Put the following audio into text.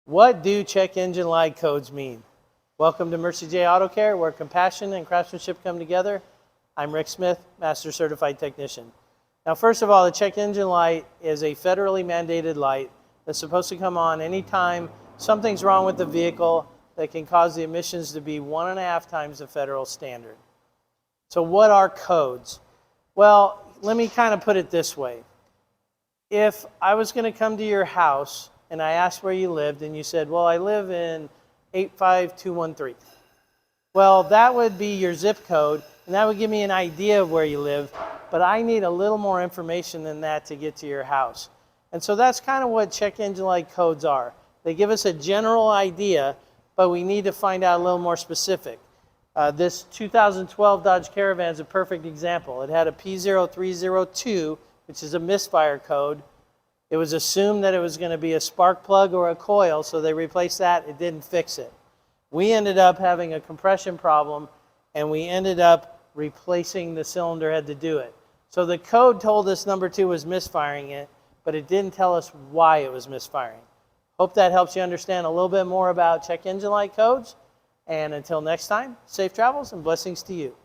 What do check engine light codes mean? Welcome to Mercie J Auto Care, where compassion and craftsmanship come together. I'm Rick Smith, Master Certified Technician. Now, first of all, the check engine light is a federally mandated light that's supposed to come on anytime something's wrong with the vehicle that can cause the emissions to be 1.5 times the federal standard. So what are codes? Well, let me kind of put it this way. If I was going to come to your house and I asked where you lived and you said, well, I live in 85213. Well, that would be your zip code and that would give me an idea of where you live, but I need a little more information than that to get to your house. And so that's kind of what check engine light codes are. They give us a general idea, but we need to find out a little more specific. This 2012 Dodge Caravan is a perfect example. It had a P0302, which is a misfire code. It was assumed that it was going to be a spark plug or a coil, so they replaced that. It didn't fix it. We ended up having a compression problem, and we ended up replacing the cylinder head to do it. So the code told us number 2 was misfiring it, but it didn't tell us why it was misfiring. Hope that helps you understand a little bit more about check engine light codes. And until next time, safe travels and blessings to you.